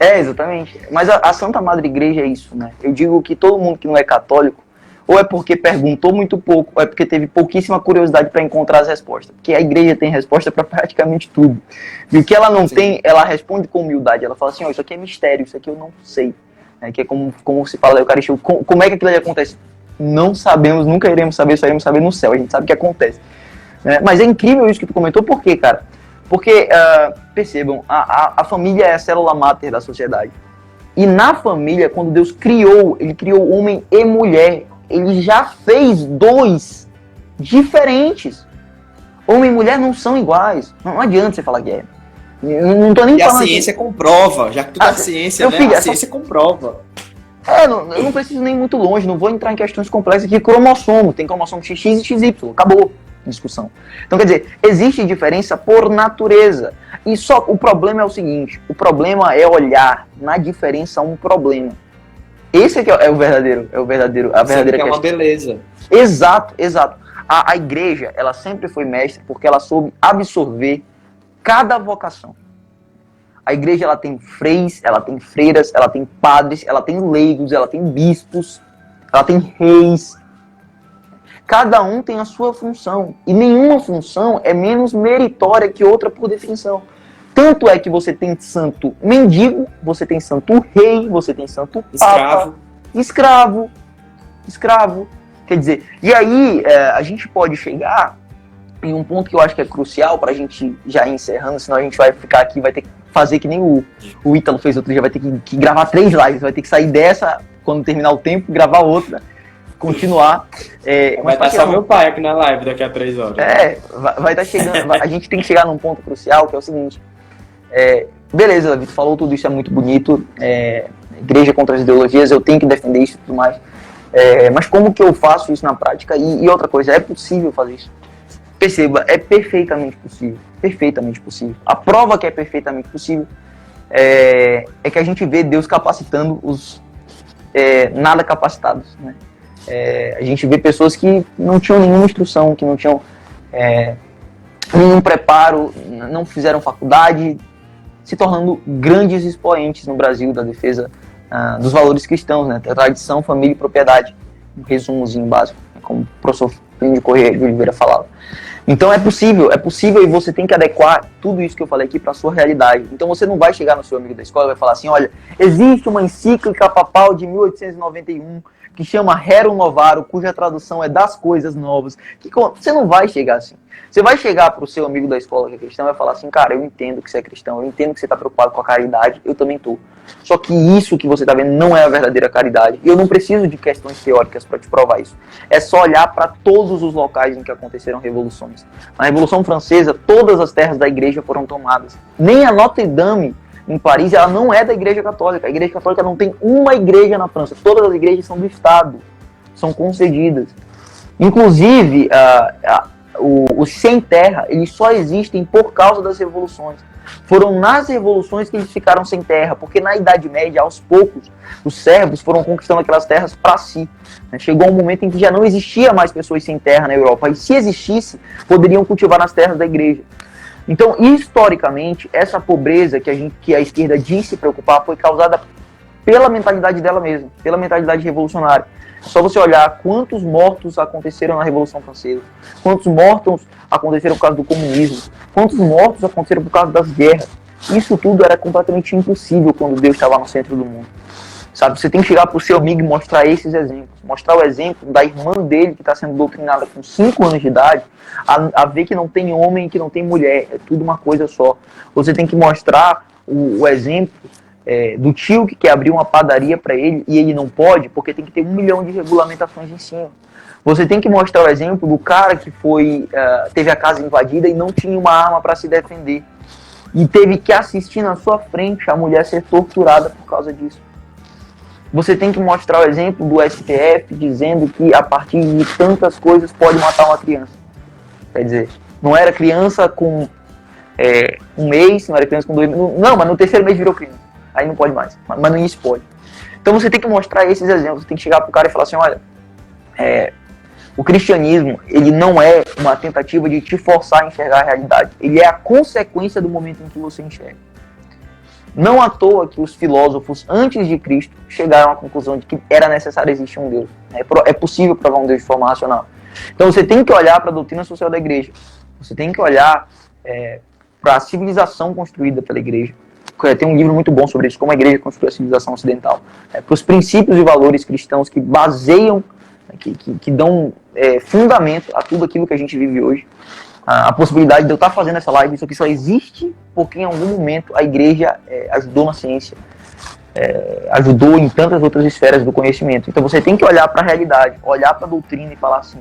Exatamente. Mas a Santa Madre Igreja é isso, né? Eu digo que todo mundo que não é católico, ou é porque perguntou muito pouco, ou é porque teve pouquíssima curiosidade para encontrar as respostas. Porque a igreja tem resposta para praticamente tudo. E o que ela não tem, ela responde com humildade. Ela fala assim, isso aqui é mistério, isso aqui eu não sei. Que é como se fala na Eucaristia. Como é que aquilo ali acontece? Não sabemos, nunca iremos saber, só iremos saber no céu. A gente sabe o que acontece. Mas é incrível isso que tu comentou, por quê, cara? Porque, percebam, a família é a célula máter da sociedade. E na família, quando Deus criou, ele criou homem e mulher. Ele já fez dois diferentes. Homem e mulher não são iguais. Não adianta você falar que é. Não tô nem falando. E a ciência comprova, já que tu tá ciência, né? Filho, a ciência comprova. Eu não preciso nem muito longe, não vou entrar em questões complexas aqui. Cromossomo, tem cromossomo XX e XY, acabou a discussão. Então, quer dizer, existe diferença por natureza. E só o problema é o seguinte, o problema é olhar na diferença um problema. Esse é que é o verdadeiro, a verdadeira questão. É uma beleza. Exato. A igreja, ela sempre foi mestre porque ela soube absorver cada vocação. A igreja, ela tem freis, ela tem freiras, ela tem padres, ela tem leigos, ela tem bispos, ela tem reis. Cada um tem a sua função. E nenhuma função é menos meritória que outra por definição. Tanto é que você tem santo mendigo, você tem santo rei, você tem santo papa, escravo. Quer dizer, e aí a gente pode chegar E um ponto que eu acho que é crucial pra gente já ir encerrando, senão a gente vai ficar aqui, vai ter que fazer que nem o Ítalo fez outro dia, vai ter que gravar 3 lives, vai ter que sair dessa, quando terminar o tempo, gravar outra, continuar. Vai estar só meu pai aqui na live daqui a 3 horas. Vai estar chegando, a gente tem que chegar num ponto crucial, que é o seguinte, beleza, Davi, tu falou tudo isso, é muito bonito, igreja contra as ideologias, eu tenho que defender isso e tudo mais, mas como que eu faço isso na prática? E outra coisa, é possível fazer isso? Perceba, é perfeitamente possível. Perfeitamente possível. A prova que é perfeitamente possível é que a gente vê Deus capacitando os nada capacitados. Né? A gente vê pessoas que não tinham nenhuma instrução, que não tinham nenhum preparo, não fizeram faculdade, se tornando grandes expoentes no Brasil da defesa dos valores cristãos, né? Tradição, família e propriedade. Um resumozinho básico, como o professor Plínio de Corrêa de Oliveira falava. Então é possível e você tem que adequar tudo isso que eu falei aqui para a sua realidade. Então você não vai chegar no seu amigo da escola e vai falar assim, olha, existe uma encíclica papal de 1891 que chama Rerum Novarum, cuja tradução é das coisas novas. Você não vai chegar assim. Você vai chegar para o seu amigo da escola que é cristão e vai falar assim, cara, eu entendo que você é cristão, eu entendo que você está preocupado com a caridade, eu também estou. Só que isso que você está vendo não é a verdadeira caridade. E eu não preciso de questões teóricas para te provar isso. É só olhar para todos os locais em que aconteceram revoluções. Na Revolução Francesa, todas as terras da igreja foram tomadas. Nem a Notre Dame, em Paris, ela não é da Igreja Católica. A Igreja Católica não tem uma igreja na França. Todas as igrejas são do Estado. São concedidas. Inclusive, os sem terra, eles só existem por causa das revoluções. Foram nas revoluções que eles ficaram sem terra, porque na Idade Média, aos poucos, os servos foram conquistando aquelas terras para si. Chegou um momento em que já não existia mais pessoas sem terra na Europa, e se existisse, poderiam cultivar nas terras da igreja. Então, historicamente, essa pobreza que a esquerda disse se preocupar foi causada pela mentalidade dela mesma, pela mentalidade revolucionária. É só você olhar quantos mortos aconteceram na Revolução Francesa, quantos mortos aconteceram por causa do comunismo, quantos mortos aconteceram por causa das guerras. Isso tudo era completamente impossível quando Deus estava no centro do mundo. Sabe, você tem que chegar para o seu amigo e mostrar esses exemplos. Mostrar o exemplo da irmã dele que está sendo doutrinada com 5 anos de idade, a ver que não tem homem e que não tem mulher. É tudo uma coisa só. Você tem que mostrar o exemplo do tio que quer abrir uma padaria para ele e ele não pode porque tem que ter 1 milhão de regulamentações em cima. Você tem que mostrar o exemplo do cara que teve a casa invadida e não tinha uma arma para se defender. E teve que assistir na sua frente a mulher ser torturada por causa disso. Você tem que mostrar o exemplo do STF dizendo que a partir de tantas coisas pode matar uma criança. Quer dizer, não era criança com 1 mês, não era criança com 2 meses. Não, mas no 3º mês virou criança. Aí não pode mais, mas no início pode. Então você tem que mostrar esses exemplos, você tem que chegar pro cara e falar assim, olha, o cristianismo, ele não é uma tentativa de te forçar a enxergar a realidade, ele é a consequência do momento em que você enxerga. Não à toa que os filósofos antes de Cristo chegaram à conclusão de que era necessário existir um Deus. É possível provar um Deus de forma racional. Então você tem que olhar para a doutrina social da igreja, você tem que olhar para a civilização construída pela igreja. Tem um livro muito bom sobre isso, como a igreja construiu a civilização ocidental. Para os princípios e valores cristãos que baseiam, que dão fundamento a tudo aquilo que a gente vive hoje. A possibilidade de eu estar fazendo essa live, isso aqui só existe porque em algum momento a igreja ajudou na ciência, ajudou em tantas outras esferas do conhecimento. Então você tem que olhar para a realidade, olhar para a doutrina e falar assim,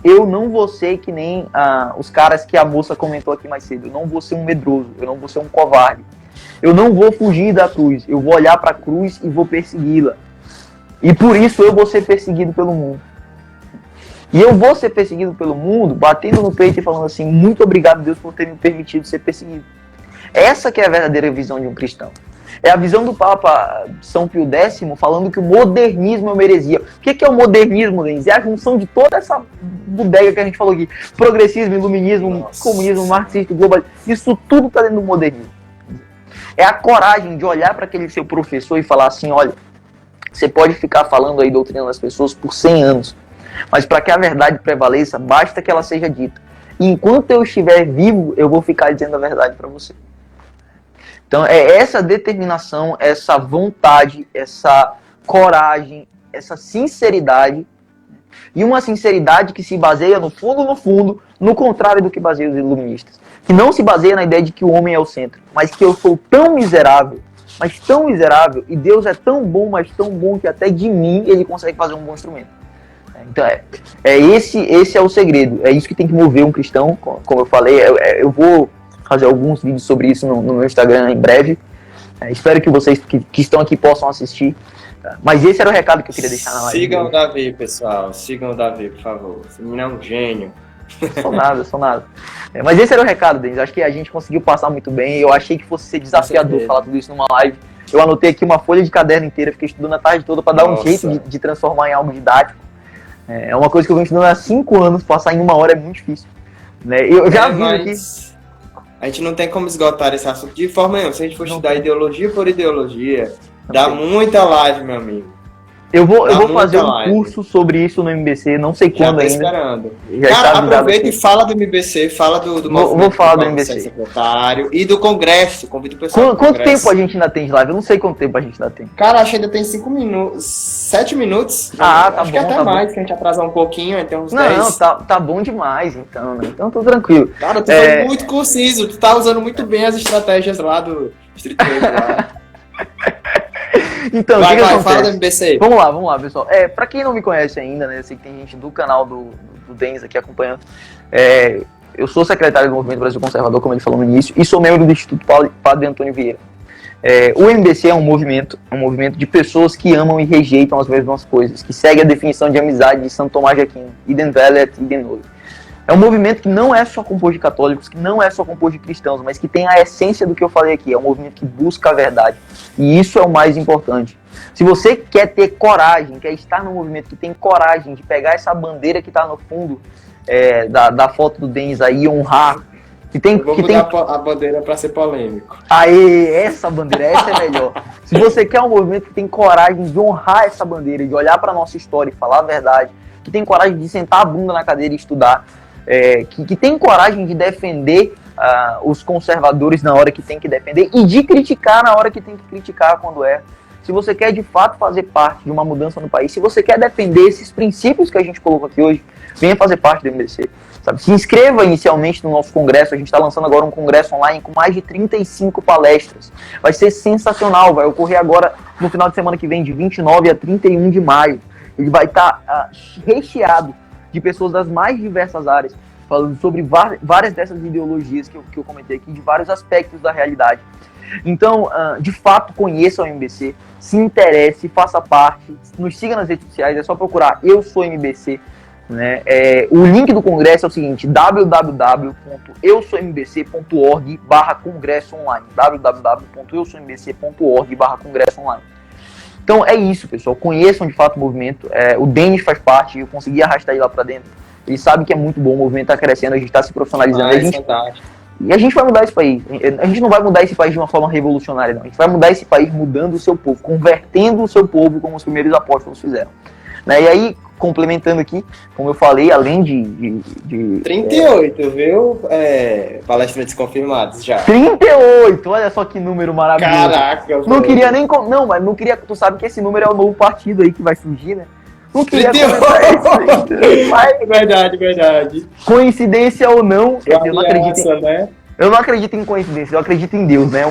eu não vou ser que nem os caras que a moça comentou aqui mais cedo, eu não vou ser um medroso, eu não vou ser um covarde. Eu não vou fugir da cruz, eu vou olhar para a cruz e vou persegui-la. E por isso eu vou ser perseguido pelo mundo. E eu vou ser perseguido pelo mundo, batendo no peito e falando assim, muito obrigado Deus por ter me permitido ser perseguido. Essa que é a verdadeira visão de um cristão. É a visão do Papa São Pio X falando que o modernismo é uma heresia. O que é o modernismo, Denis? É a junção de toda essa bodega que a gente falou aqui. Progressismo, iluminismo, comunismo, marxismo, globalismo. Isso tudo está dentro do modernismo. É a coragem de olhar para aquele seu professor e falar assim, olha, você pode ficar falando aí, doutrinando as pessoas por 100 anos, mas para que a verdade prevaleça, basta que ela seja dita. E enquanto eu estiver vivo, eu vou ficar dizendo a verdade para você. Então é essa determinação, essa vontade, essa coragem, essa sinceridade E uma sinceridade que se baseia no fundo, no contrário do que baseia os iluministas. Que não se baseia na ideia de que o homem é o centro, mas que eu sou tão miserável, mas tão miserável, e Deus é tão bom, mas tão bom que até de mim ele consegue fazer um bom instrumento. Então esse é o segredo, é isso que tem que mover um cristão, como eu falei, eu vou fazer alguns vídeos sobre isso no meu Instagram em breve, espero que vocês que estão aqui possam assistir, tá? Mas esse era o recado que eu queria deixar na live. Sigam o Davi, pessoal, sigam o Davi, por favor, esse menino é um gênio. Sou nada. Mas esse era o recado, Denis. Acho que a gente conseguiu passar muito bem. Eu achei que fosse ser desafiador falar tudo isso numa live. Eu anotei aqui uma folha de caderno inteira, fiquei estudando a tarde toda para dar um jeito de transformar em algo didático. É uma coisa que eu venho estudando há 5 anos, passar em 1 hora é muito difícil. Né? Eu já vi aqui. A gente não tem como esgotar esse assunto de forma nenhuma. Se a gente for estudar ideologia por ideologia, dá muita live, meu amigo. Eu vou fazer um curso sobre isso no MBC, não sei quando ainda. Esperando. Cara, aproveita e fala do MBC, fala do vou falar do MBC. Secretário e do Congresso, convido o pessoal. Quanto tempo a gente ainda tem de live? Eu não sei quanto tempo a gente ainda tem. Cara, acho que ainda tem 5 minutos, 7 minutos. Tá acho bom, que até tá mais, bom. que a gente atrasar um pouquinho, então uns 10. Não, tá bom demais, então, né? Então tô tranquilo. Cara, tu foi muito conciso, tu tá usando muito bem as estratégias lá do Street Trade lá. Então, vai, fala do MBC. Vamos lá, pessoal. Pra quem não me conhece ainda, né? Eu sei que tem gente do canal do Denis aqui acompanhando. Eu sou secretário do Movimento Brasil Conservador, como ele falou no início, e sou membro do Instituto Padre Antônio Vieira. O MBC é um movimento de pessoas que amam e rejeitam as mesmas coisas, que segue a definição de amizade de Santo Tomás de Aquino, idem velet, idem noli. É um movimento que não é só composto de católicos, que não é só composto de cristãos, mas que tem a essência do que eu falei aqui. É um movimento que busca a verdade. E isso é o mais importante. Se você quer ter coragem, quer estar num movimento que tem coragem de pegar essa bandeira que está no fundo da foto do Denis aí e honrar, Vou mudar a bandeira para ser polêmico. Aê, essa bandeira, essa é melhor. Se você quer um movimento que tem coragem de honrar essa bandeira, de olhar para a nossa história e falar a verdade, que tem coragem de sentar a bunda na cadeira e estudar, que tem coragem de defender os conservadores na hora que tem que defender e de criticar na hora que tem que criticar quando se você quer de fato fazer parte de uma mudança no país, se você quer defender esses princípios que a gente colocou aqui hoje, venha fazer parte do MBC. Sabe? Se inscreva inicialmente no nosso congresso, a gente está lançando agora um congresso online com mais de 35 palestras. Vai ser sensacional, vai ocorrer agora no final de semana que vem, de 29 a 31 de maio. Ele vai estar recheado de pessoas das mais diversas áreas, falando sobre várias dessas ideologias que eu comentei aqui, de vários aspectos da realidade. Então, de fato, conheça o MBC, se interesse, faça parte, nos siga nas redes sociais, é só procurar Eu Sou MBC. Né? O link do congresso é o seguinte: www.eusoumbc.org/congresso online, www.eusoumbc.org/congresso online. Então é isso, pessoal, conheçam de fato o movimento. O Denis faz parte, eu consegui arrastar ele lá pra dentro, ele sabe que é muito bom, o movimento tá crescendo, a gente tá se profissionalizando, e a gente vai mudar esse país. A gente não vai mudar esse país de uma forma revolucionária, não. A gente vai mudar esse país mudando o seu povo, convertendo o seu povo como os primeiros apóstolos fizeram. Né? E aí, complementando aqui, como eu falei, além de 38, viu? Palestrantes confirmados já. 38! Olha só que número maravilhoso. Caraca, não queria nem... Não, mas não queria... Tu sabe que esse número é o novo partido aí que vai surgir, né? Não queria comentar isso. Mas... Verdade. Coincidência ou não, eu não acredito né? Eu não acredito em coincidência, eu acredito em Deus, né?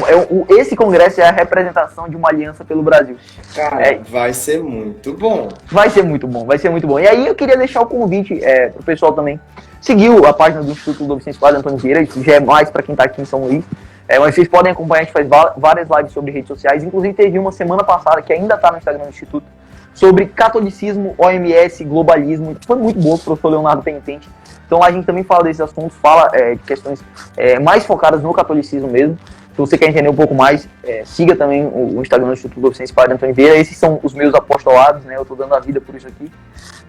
Esse congresso é a representação de uma aliança pelo Brasil. Cara, vai ser muito bom. Vai ser muito bom. E aí eu queria deixar o convite pro pessoal também. Seguiu a página do Instituto Ludovicense Padre Antônio Vieira, isso já é mais para quem tá aqui em São Luís. Mas vocês podem acompanhar, a gente faz várias lives sobre redes sociais, inclusive teve uma semana passada, que ainda tá no Instagram do Instituto, sobre catolicismo, OMS, globalismo. Foi muito boa, o professor Leonardo Penitente. Então lá a gente também fala desses assuntos, fala de questões mais focadas no catolicismo mesmo. Se você quer entender um pouco mais, siga também o Instagram do Instituto Ludovicense Padre Antônio Vieira. Esses são os meus apostolados, né? Eu estou dando a vida por isso aqui.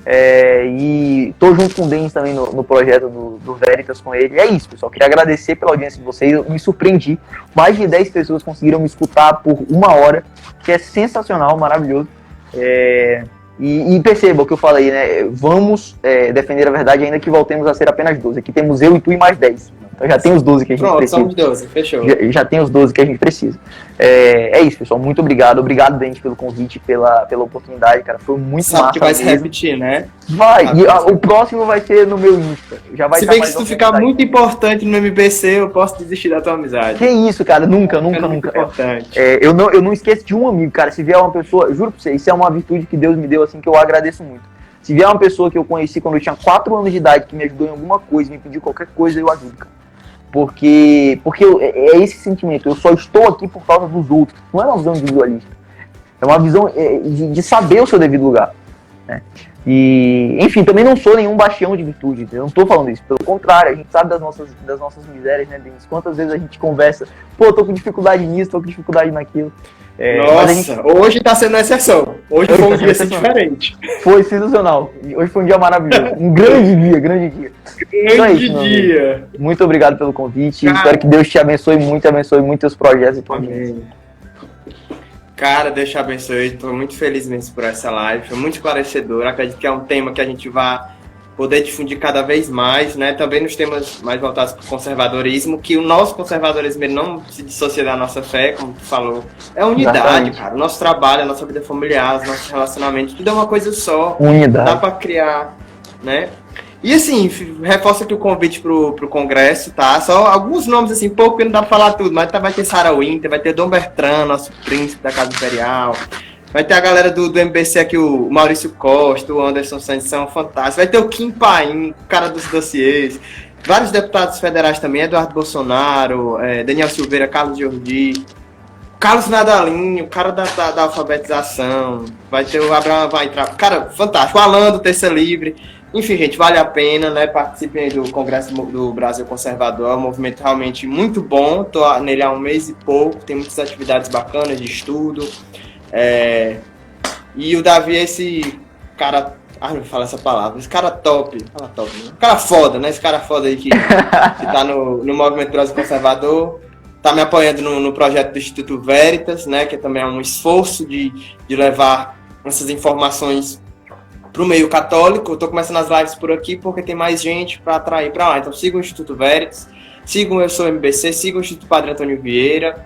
E estou junto com o Denis também no projeto do Veritas com ele. É isso, pessoal. Queria agradecer pela audiência de vocês. Eu me surpreendi. Mais de 10 pessoas conseguiram me escutar por 1 hora, que é sensacional, maravilhoso. E perceba o que eu falei, né? Vamos defender a verdade ainda que voltemos a ser apenas 12. Aqui temos eu e tu e mais 10. Então já tem os 12 que a gente Pronto, precisa. somos 12, fechou. Já tem os 12 que a gente precisa. É isso, pessoal. Muito obrigado. Obrigado, Dente, pelo convite, pela oportunidade, cara. Foi muito Sabe massa que vai se mesmo. repetir, né? Vai. E o próximo vai ser no meu Insta. Já vai Se bem que se tu ficar muito importante no MBC, eu posso desistir da tua amizade. Que isso, cara. Nunca. Importante. Eu não esqueço de um amigo, cara. Se vier uma pessoa, juro pra você, isso é uma virtude que Deus me deu, assim, que eu agradeço muito. Se vier uma pessoa que eu conheci quando eu tinha 4 anos de idade, que me ajudou em alguma coisa, me pediu qualquer coisa, eu ajudo, cara. Porque é esse sentimento. Eu só estou aqui por causa dos outros. Não é uma visão individualista. É uma visão de saber o seu devido lugar, né? E, enfim, também não sou nenhum bastião de virtude. Eu não estou falando isso. Pelo contrário, a gente sabe das nossas misérias, né, Denis? Quantas vezes a gente conversa, pô, tô com dificuldade nisso, tô com dificuldade naquilo. Nossa, hoje tá sendo exceção. Hoje foi um dia assim diferente. Foi sensacional. Hoje foi um dia maravilhoso. Um grande dia. Grande dia. Muito obrigado pelo convite. Cara, espero que Deus te abençoe muito teus projetos e projetos. Amém. Cara, Deus te abençoe. Estou muito feliz mesmo por essa live. Foi muito esclarecedor. Acredito que é um tema que a gente vai poder difundir cada vez mais, né? Também nos temas mais voltados para o conservadorismo, que o nosso conservadorismo ele não se dissocia da nossa fé, como tu falou. É unidade, exatamente, cara. O nosso trabalho, a nossa vida familiar, os nossos relacionamentos, tudo é uma coisa só. Unidade. Dá para criar, né? E assim, reforça aqui o convite pro congresso, tá? Só alguns nomes, assim, pouco, porque não dá pra falar tudo, mas vai ter Sarah Winter, vai ter Dom Bertrand, nosso príncipe da Casa Imperial, vai ter a galera do MBC aqui, o Maurício Costa, o Anderson Santos, são fantásticos, vai ter o Kim Paim, o cara dos dossiês, vários deputados federais também, Eduardo Bolsonaro, Daniel Silveira, Carlos Jordi, Carlos Nadalinho, o cara da alfabetização, vai ter o Abraão, vai entrar, cara, fantástico, o Alan do Terça Livre. Enfim, gente, vale a pena, né? Participem do Congresso do Brasil Conservador, é um movimento realmente muito bom. Estou nele há um mês e pouco, tem muitas atividades bacanas de estudo. E o Davi é esse cara. Não vou falar essa palavra. Esse cara top. Fala top, né? Cara foda, né? Esse cara foda aí que tá no Movimento Brasil Conservador. Tá me apoiando no projeto do Instituto Veritas, né? Que também é um esforço de levar essas informações para o meio católico. Eu estou começando as lives por aqui porque tem mais gente para atrair para lá. Então sigam o Instituto Veritas, sigam Eu Sou MBC, sigam o Instituto Padre Antônio Vieira,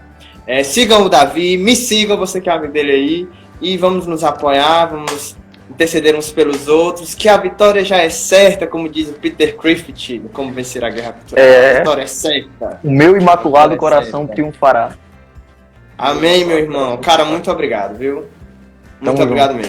sigam o Davi, me sigam, você que é amigo dele aí, e vamos nos apoiar, vamos interceder uns pelos outros, que a vitória já é certa, como diz o Peter Griffith, Como Vencer a Guerra Cultural. A vitória é certa. O meu imaculado coração triunfará. Amém, meu irmão. Cara, muito obrigado, viu? Muito obrigado mesmo.